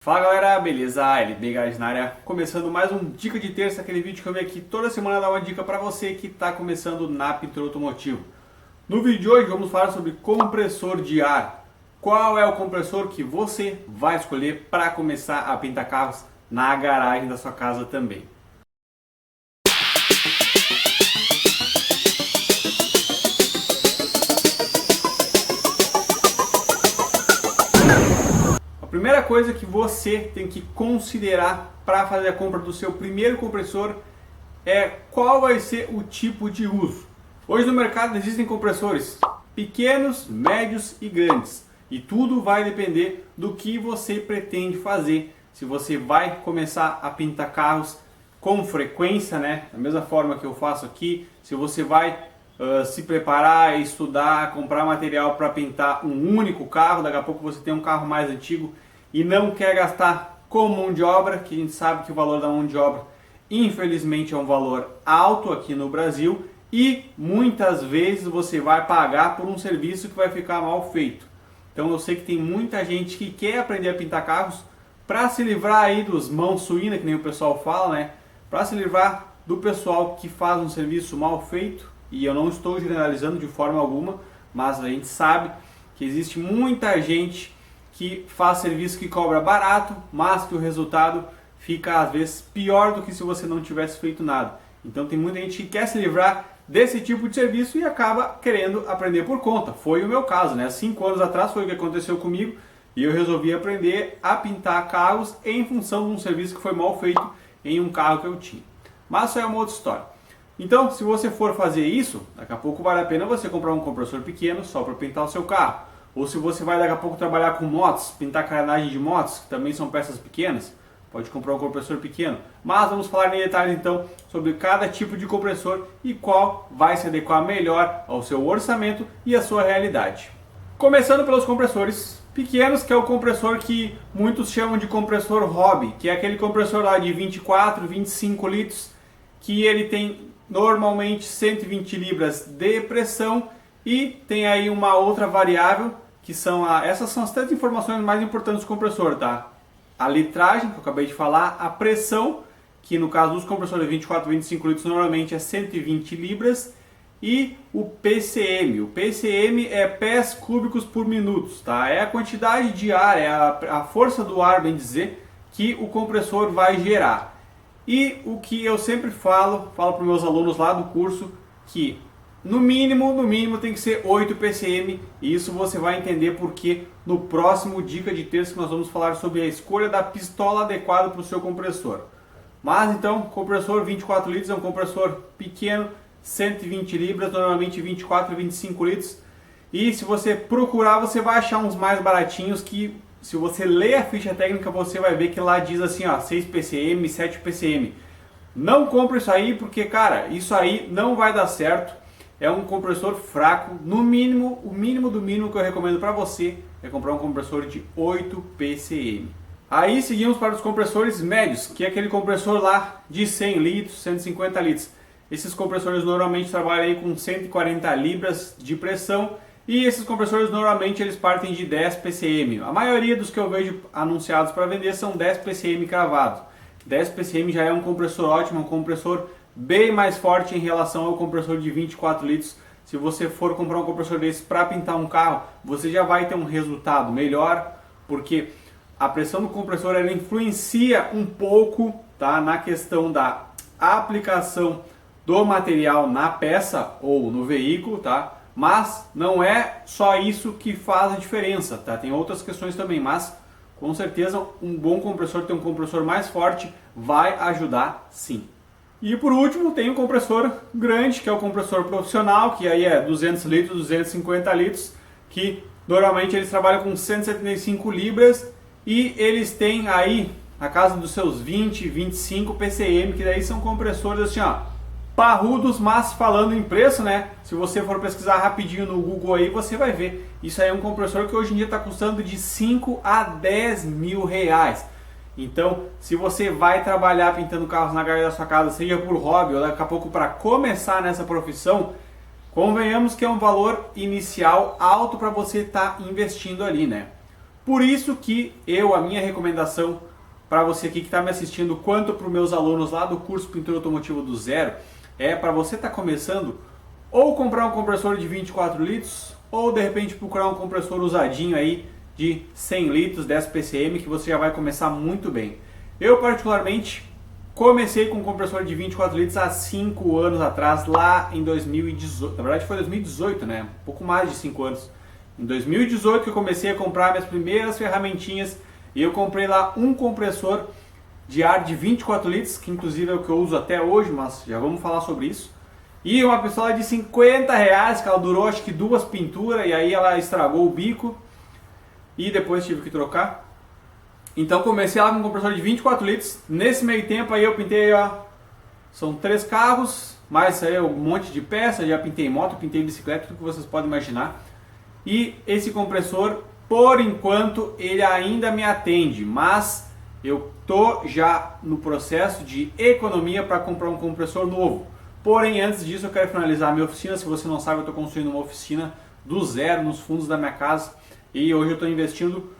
Fala galera, beleza? LB Garage na área, começando mais um Dica de Terça, aquele vídeo que eu venho aqui toda semana dar uma dica para você que está começando na pintura automotiva. No vídeo de hoje vamos falar sobre compressor de ar. Qual é o compressor que você vai escolher para começar a pintar carros na garagem da sua casa também? A primeira coisa que você tem que considerar para fazer a compra do seu primeiro compressor é qual vai ser o tipo de uso. Hoje no mercado existem compressores pequenos, médios e grandes, e tudo vai depender do que você pretende fazer. Se você vai começar a pintar carros com frequência, né, da mesma forma que eu faço aqui, se você vai se preparar, estudar, comprar material para pintar um único carro, daqui a pouco você tem um carro mais antigo e não quer gastar com mão de obra, que a gente sabe que o valor da mão de obra infelizmente é um valor alto aqui no Brasil e muitas vezes você vai pagar por um serviço que vai ficar mal feito. Então eu sei que tem muita gente que quer aprender a pintar carros para se livrar aí dos mãos suínas, que nem o pessoal fala, né? Para se livrar do pessoal que faz um serviço mal feito. E eu não estou generalizando de forma alguma, mas a gente sabe que existe muita gente que faz serviço que cobra barato, mas que o resultado fica às vezes pior do que se você não tivesse feito nada. Então tem muita gente que quer se livrar desse tipo de serviço e acaba querendo aprender por conta. Foi o meu caso, né? 5 anos atrás foi o que aconteceu comigo e eu resolvi aprender a pintar carros em função de um serviço que foi mal feito em um carro que eu tinha. Mas isso é uma outra história. Então, se você for fazer isso, daqui a pouco vale a pena você comprar um compressor pequeno só para pintar o seu carro. Ou se você vai daqui a pouco trabalhar com motos, pintar carenagem de motos, que também são peças pequenas, pode comprar um compressor pequeno. Mas vamos falar em detalhes então sobre cada tipo de compressor e qual vai se adequar melhor ao seu orçamento e à sua realidade. Começando pelos compressores pequenos, que é o compressor que muitos chamam de compressor hobby, que é aquele compressor lá de 24, 25 litros, que ele tem normalmente 120 libras de pressão e tem aí uma outra variável que são essas são as três informações mais importantes do compressor, tá? A litragem, que eu acabei de falar, a pressão, que no caso dos compressores 24 e 25 litros normalmente é 120 libras, e o PCM. O PCM é pés cúbicos por minuto, tá? É a quantidade de ar, é a força do ar, bem dizer, que o compressor vai gerar. E o que eu sempre falo para os meus alunos lá do curso, que no mínimo tem que ser 8 PCM, e isso você vai entender porque no próximo Dica de Terça nós vamos falar sobre a escolha da pistola adequada para o seu compressor. Mas então, compressor 24 litros é um compressor pequeno, 120 libras, normalmente 24 e 25 litros. E se você procurar, você vai achar uns mais baratinhos que, se você ler a ficha técnica, você vai ver que lá diz assim, ó, 6 PCM, 7 PCM. Não compre isso aí porque, cara, isso aí não vai dar certo. É um compressor fraco. No mínimo, o mínimo do mínimo que eu recomendo para você é comprar um compressor de 8 PCM. Aí seguimos para os compressores médios, que é aquele compressor lá de 100 litros, 150 litros. Esses compressores normalmente trabalham aí com 140 libras de pressão. E esses compressores normalmente eles partem de 10 PCM. A maioria dos que eu vejo anunciados para vender são 10 PCM cravados. 10 PCM já é um compressor ótimo, um compressor bem mais forte em relação ao compressor de 24 litros. Se você for comprar um compressor desse para pintar um carro, você já vai ter um resultado melhor, porque a pressão do compressor ela influencia um pouco, tá, na questão da aplicação do material na peça ou no veículo, tá? Mas não é só isso que faz a diferença, tá? Tem outras questões também, mas com certeza um bom compressor, ter um compressor mais forte, vai ajudar sim. E por último tem um compressor grande, que é o compressor profissional, que aí é 200 litros, 250 litros, que normalmente eles trabalham com 175 libras e eles têm aí na casa dos seus 20, 25 PCM, que daí são compressores assim, ó, parrudos, mas falando em preço, né? Se você for pesquisar rapidinho no Google aí, você vai ver. Isso aí é um compressor que hoje em dia está custando de 5 a 10 mil reais. Então, se você vai trabalhar pintando carros na garagem da sua casa, seja por hobby ou daqui a pouco para começar nessa profissão, convenhamos que é um valor inicial alto para você estar investindo ali, né? Por isso que a minha recomendação para você aqui que está me assistindo, quanto para os meus alunos lá do curso Pintura Automotiva do Zero, é para você estar começando ou comprar um compressor de 24 litros ou de repente procurar um compressor usadinho aí de 100 litros, 10 PCM, que você já vai começar muito bem. Eu particularmente comecei com um compressor de 24 litros há 5 anos atrás, lá em 2018, na verdade foi 2018, né? Um pouco mais de 5 anos. Em 2018 que eu comecei a comprar minhas primeiras ferramentinhas e eu comprei lá um compressor de ar de 24 litros, que inclusive é o que eu uso até hoje, mas já vamos falar sobre isso. E uma pistola de 50 reais, que ela durou acho que 2 pinturas e aí ela estragou o bico e depois tive que trocar. Então comecei lá com um compressor de 24 litros, nesse meio tempo aí eu pintei, ó, são 3 carros, mais aí um monte de peças, já pintei moto, pintei bicicleta, tudo que vocês podem imaginar. E esse compressor, por enquanto, ele ainda me atende, mas eu tô já no processo de economia para comprar um compressor novo. Porém, antes disso eu quero finalizar a minha oficina. Se você não sabe, eu estou construindo uma oficina do zero nos fundos da minha casa e hoje eu estou investindo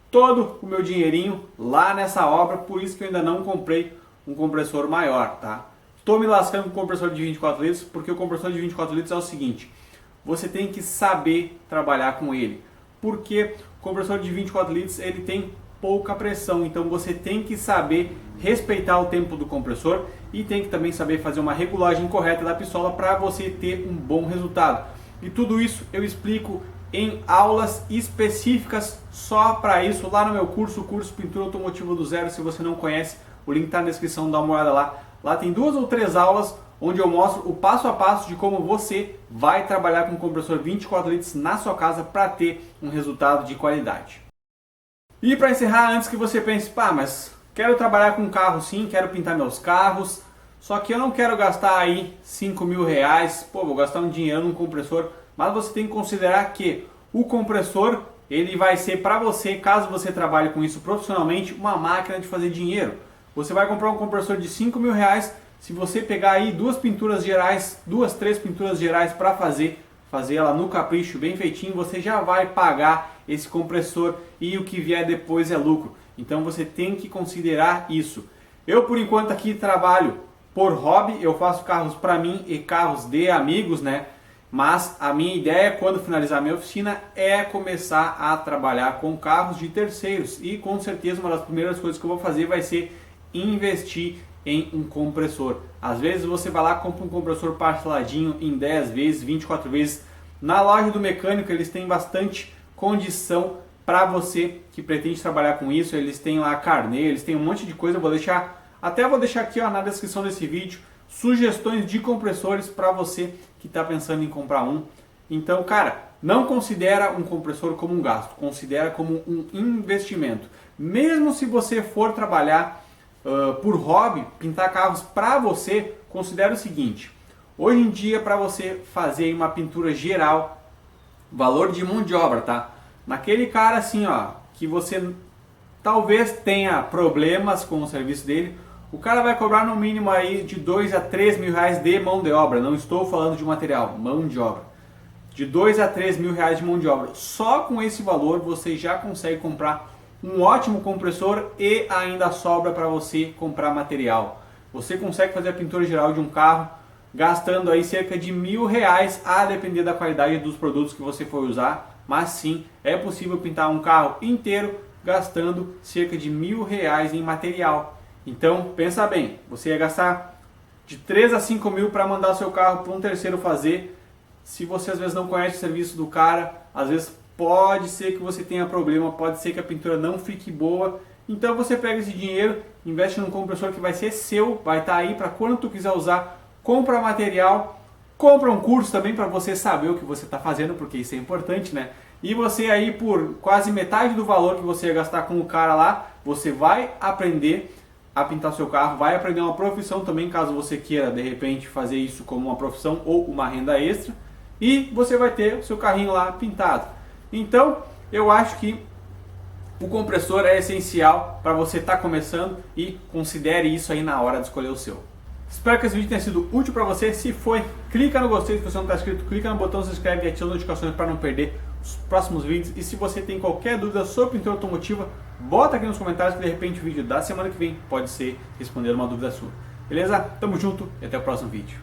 todo o meu dinheirinho lá nessa obra, por isso que eu ainda não comprei um compressor maior, tá? Estou me lascando com um compressor de 24 litros, porque o compressor de 24 litros é o seguinte: você tem que saber trabalhar com ele, porque o compressor de 24 litros ele tem pouca pressão, então você tem que saber respeitar o tempo do compressor e tem que também saber fazer uma regulagem correta da pistola para você ter um bom resultado. E tudo isso eu explico em aulas específicas só para isso lá no meu curso, o curso Pintura Automotiva do Zero. Se você não conhece, o link está na descrição, dá uma olhada lá. Lá tem 2 ou 3 aulas onde eu mostro o passo a passo de como você vai trabalhar com um compressor 24 litros na sua casa para ter um resultado de qualidade. E para encerrar, antes que você pense, pá, mas quero trabalhar com carro sim, quero pintar meus carros, só que eu não quero gastar aí 5 mil reais, pô, vou gastar um dinheiro num compressor, mas você tem que considerar que o compressor, ele vai ser para você, caso você trabalhe com isso profissionalmente, uma máquina de fazer dinheiro. Você vai comprar um compressor de 5 mil reais, se você pegar aí 2 pinturas gerais, 2, 3 pinturas gerais para fazer ela no capricho, bem feitinho, você já vai pagar esse compressor e o que vier depois é lucro. Então você tem que considerar isso. Eu por enquanto aqui trabalho por hobby, eu faço carros para mim e carros de amigos, né? Mas a minha ideia, quando finalizar a minha oficina, é começar a trabalhar com carros de terceiros. E com certeza uma das primeiras coisas que eu vou fazer vai ser investir em um compressor. Às vezes você vai lá e compra um compressor parceladinho em 10 vezes, 24 vezes. Na loja do mecânico eles têm bastante condição para você que pretende trabalhar com isso. Eles têm lá carnê, eles têm um monte de coisa. Eu vou deixar aqui ó, na descrição desse vídeo sugestões de compressores para você que está pensando em comprar um. Então, cara, não considera um compressor como um gasto, considera como um investimento. Mesmo se você for trabalhar por hobby, pintar carros para você, considera o seguinte: hoje em dia, para você fazer uma pintura geral, valor de mão de obra, tá? Naquele cara assim, ó, que você talvez tenha problemas com o serviço dele, o cara vai cobrar no mínimo aí de 2 a 3 mil reais de mão de obra. Não estou falando de material, mão de obra. De 2 a 3 mil reais de mão de obra. Só com esse valor você já consegue comprar um ótimo compressor e ainda sobra para você comprar material. Você consegue fazer a pintura geral de um carro gastando aí cerca de R$1.000, a depender da qualidade dos produtos que você for usar. Mas sim, é possível pintar um carro inteiro gastando cerca de R$1.000 em material. Então, pensa bem, você ia gastar de 3 a 5 mil para mandar seu carro para um terceiro fazer. Se você às vezes não conhece o serviço do cara, às vezes pode ser que você tenha problema, pode ser que a pintura não fique boa. Então você pega esse dinheiro, investe num compressor que vai ser seu, vai estar aí para quando tu quiser usar, compra material, compra um curso também para você saber o que você está fazendo, porque isso é importante, né? E você aí por quase metade do valor que você ia gastar com o cara lá, você vai aprender a pintar seu carro, vai aprender uma profissão também, caso você queira de repente fazer isso como uma profissão ou uma renda extra, e você vai ter o seu carrinho lá pintado. Então eu acho que o compressor é essencial para você estar começando e considere isso aí na hora de escolher o seu. Espero que esse vídeo tenha sido útil para você. Se foi, clica no gostei. Se você não está inscrito, clica no botão se inscreve e ativa as notificações para não perder os próximos vídeos. E se você tem qualquer dúvida sobre pintura automotiva, bota aqui nos comentários que de repente o vídeo da semana que vem pode ser responder uma dúvida sua. Beleza? Tamo junto e até o próximo vídeo.